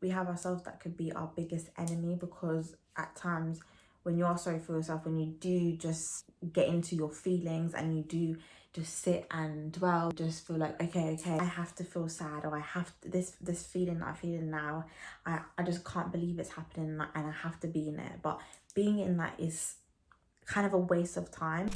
We have ourselves that could be our biggest enemy, because at times when you are sorry for yourself, when you do just get into your feelings and you do just sit and dwell, just feel like, okay, I have to feel sad, or I have to, this feeling that I'm feeling now, I just can't believe it's happening and I have to be in it. But being in that is kind of a waste of time.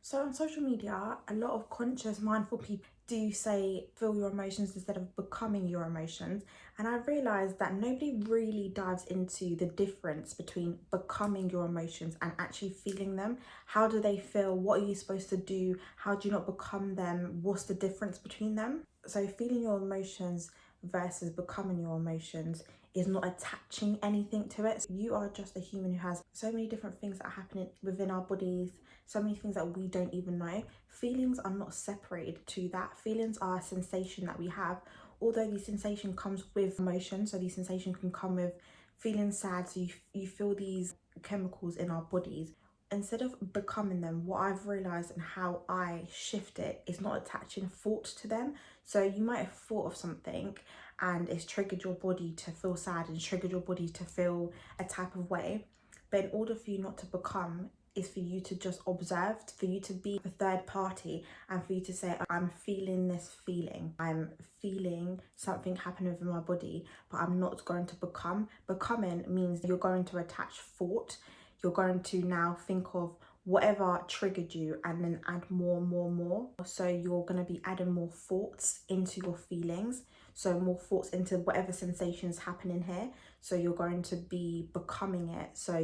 So on social media, a lot of conscious, mindful people do say feel your emotions instead of becoming your emotions. And I realized that nobody really dives into the difference between becoming your emotions and actually feeling them. How do they feel? What are you supposed to do? How do you not become them? What's the difference between them? So feeling your emotions versus becoming your emotions is not attaching anything to it. You are just a human who has so many different things that are happening within our bodies, so many things that we don't even know. Feelings are not separated to that. Feelings are a sensation that we have, although the sensation comes with emotion. So the sensation can come with feeling sad, so you feel these chemicals in our bodies. Instead of becoming them, what I've realized and how I shift it is not attaching thought to them. So you might have thought of something and it's triggered your body to feel sad and triggered your body to feel a type of way. But in order for you not to become, is for you to just observe, for you to be a third party, and for you to say, I'm feeling this feeling. I'm feeling something happen within my body, but I'm not going to become. Becoming means you're going to attach thought. You're going to now think of whatever triggered you and then add more. So you're going to be adding more thoughts into your feelings. So more thoughts into whatever sensations happening here. So you're going to be becoming it. So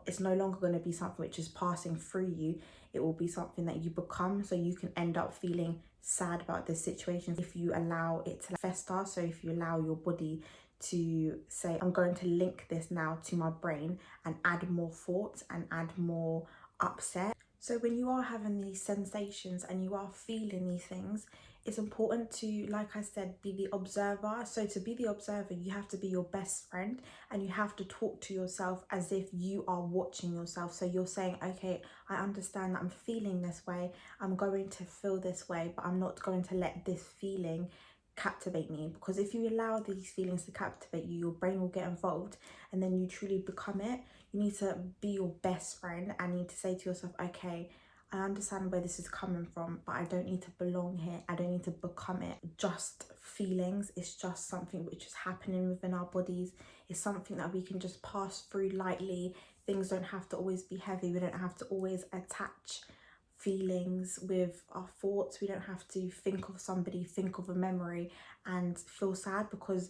it's no longer going to be something which is passing through you. It will be something that you become. So you can end up feeling sad about this situation if you allow it to fester. So if you allow your body to say, I'm going to link this now to my brain and add more thoughts and add more upset. So when you are having these sensations and you are feeling these things, it's important to, like I said, be the observer. So to be the observer, you have to be your best friend and you have to talk to yourself as if you are watching yourself. So you're saying, okay, I understand that I'm feeling this way. I'm going to feel this way, but I'm not going to let this feeling captivate me, because if you allow these feelings to captivate you, your brain will get involved and then you truly become it. You need to be your best friend and need to say to yourself, okay, I understand where this is coming from, but I don't need to belong here. I don't need to become it. Just feelings. It's just something which is happening within our bodies. It's something that we can just pass through lightly. Things don't have to always be heavy. We don't have to always attach feelings with our thoughts. We don't have to think of somebody, think of a memory and feel sad, because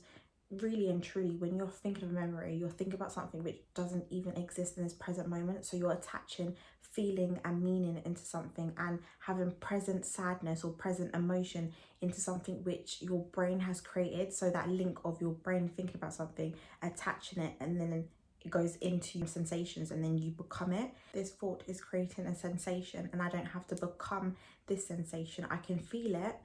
really and truly, when you're thinking of a memory, you're thinking about something which doesn't even exist in this present moment. So you're attaching feeling and meaning into something and having present sadness or present emotion into something which your brain has created. So that link of your brain thinking about something, attaching it, and then it goes into sensations and then you become it. This thought is creating a sensation and I don't have to become this sensation. I can feel it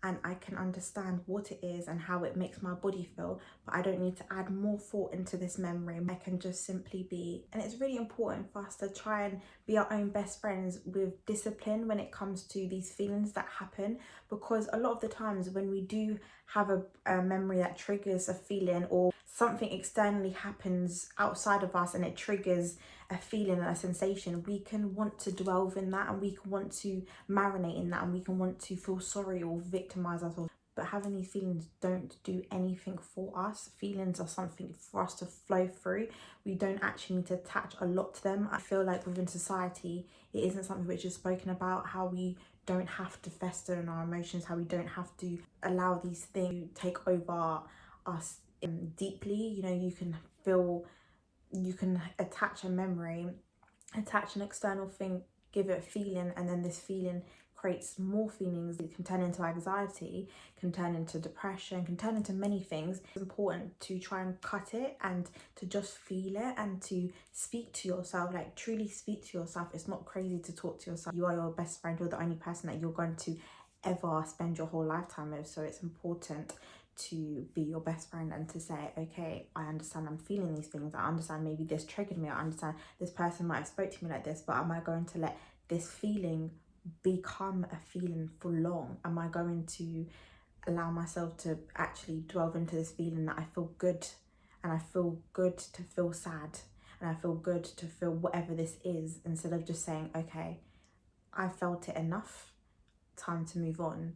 and I can understand what it is and how it makes my body feel, but I don't need to add more thought into this memory. I can just simply be. And it's really important for us to try and be our own best friends with discipline when it comes to these feelings that happen, because a lot of the times when we do have a memory that triggers a feeling, or something externally happens outside of us and it triggers a feeling and a sensation, we can want to dwell within that and we can want to marinate in that and we can want to feel sorry or victimize ourselves. But having these feelings don't do anything for us. Feelings are something for us to flow through. We don't actually need to attach a lot to them. I feel like within society, it isn't something which is spoken about, how we don't have to fester in our emotions, how we don't have to allow these things to take over us deeply. You know, you can attach a memory, attach an external thing, give it a feeling, and then this feeling creates more feelings. It can turn into anxiety, can turn into depression, can turn into many things. It's important to try and cut it and to just feel it and to speak to yourself, like truly speak to yourself. It's not crazy to talk to yourself. You are your best friend. You're the only person that you're going to ever spend your whole lifetime with. So it's important to be your best friend and to say, okay, I understand I'm feeling these things. I understand maybe this triggered me. I understand this person might have spoke to me like this, but am I going to let this feeling become a feeling for long? Am I going to allow myself to actually delve into this feeling that I feel good, and I feel good to feel sad, and I feel good to feel whatever this is, instead of just saying, okay, I felt it enough, time to move on.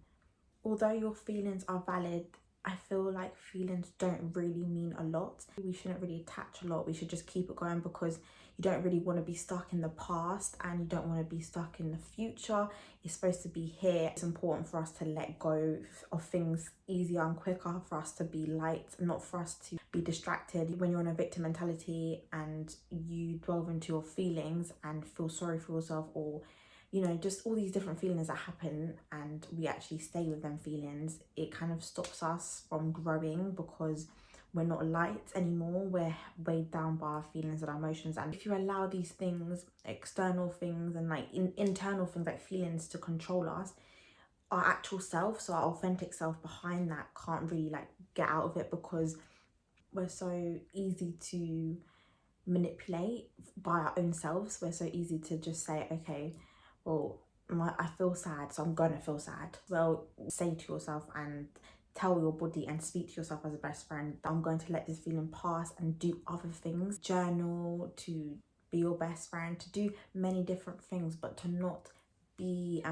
Although your feelings are valid, I feel like feelings don't really mean a lot. We shouldn't really attach a lot. We should just keep it going, because you don't really want to be stuck in the past and you don't want to be stuck in the future. You're supposed to be here. It's important for us to let go of things easier and quicker, for us to be light, not for us to be distracted. When you're in a victim mentality and you delve into your feelings and feel sorry for yourself, or just all these different feelings that happen, and we actually stay with them feelings, it kind of stops us from growing, because we're not light anymore. We're weighed down by our feelings and our emotions. And if you allow these things, external things and internal things like feelings, to control us, our actual self, so our authentic self behind that, can't really get out of it, because we're so easy to manipulate by our own selves. We're so easy to just say, okay, well, I feel sad, so I'm gonna feel sad. Well, say to yourself and tell your body and speak to yourself as a best friend, I'm going to let this feeling pass and do other things. Journal, to be your best friend, to do many different things, but to not be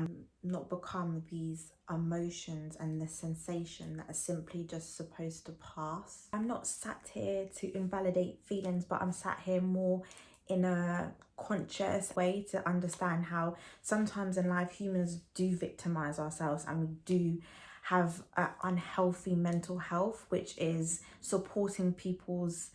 not become these emotions and the sensation that are simply just supposed to pass. I'm not sat here to invalidate feelings, but I'm sat here more in a conscious way to understand how sometimes in life humans do victimize ourselves, and we do have unhealthy mental health, which is supporting people's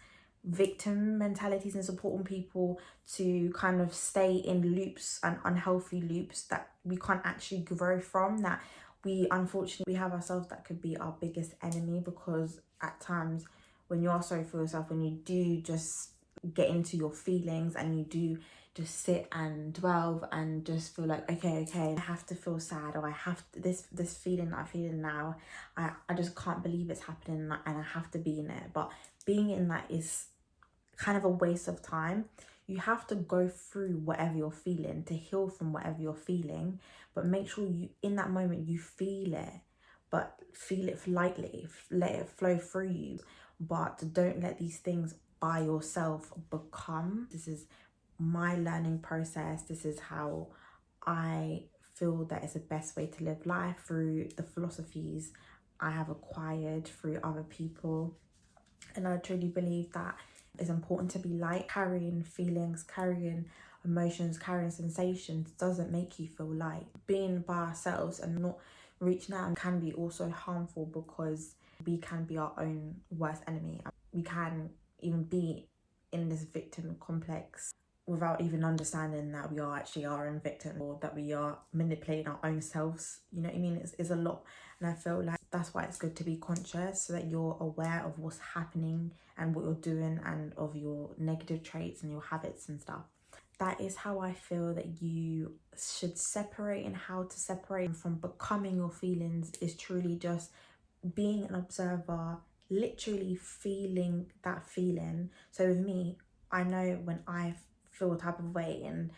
victim mentalities and supporting people to kind of stay in loops and unhealthy loops that we can't actually grow from, that we unfortunately have ourselves that could be our biggest enemy. Because at times when you are sorry for yourself, when you do just get into your feelings and you do just sit and dwell and just feel like, okay, I have to feel sad, or I have to, this feeling that I'm feeling now, I just can't believe it's happening and I have to be in it. But being in that is kind of a waste of time. You have to go through whatever you're feeling to heal from whatever you're feeling, but make sure you, in that moment, you feel it, but feel it lightly, let it flow through you, but don't let these things by yourself become. This is my learning process. This is how I feel that it's the best way to live life, through the philosophies I have acquired through other people. And I truly believe that it's important to be light. Carrying feelings, carrying emotions, carrying sensations doesn't make you feel light. Being by ourselves and not reaching out can be also harmful, because we can be our own worst enemy. We can even be in this victim complex without even understanding that we are actually our own victim, or that we are manipulating our own selves. You know what I mean? It's a lot. And I feel like that's why it's good to be conscious, so that you're aware of what's happening and what you're doing, and of your negative traits and your habits and stuff. That is how I feel that you should separate, and how to separate from becoming your feelings is truly just being an observer, literally feeling that feeling. So with me, I know when I feel a type of way, and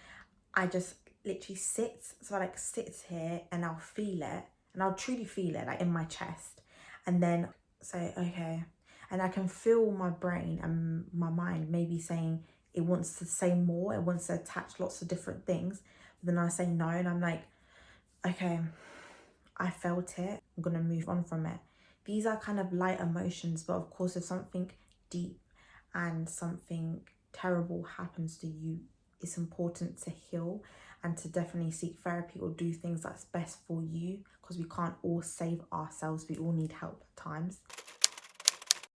I just literally sit, so I sit here and I'll feel it, and I'll truly feel it in my chest, and then say, okay, and I can feel my brain and my mind maybe saying it wants to say more, it wants to attach lots of different things, but then I say no, and I'm like, okay, I felt it, I'm gonna move on from it. These are kind of light emotions, but of course if something deep and something terrible happens to you, it's important to heal and to definitely seek therapy or do things that's best for you, because we can't all save ourselves. We all need help at times.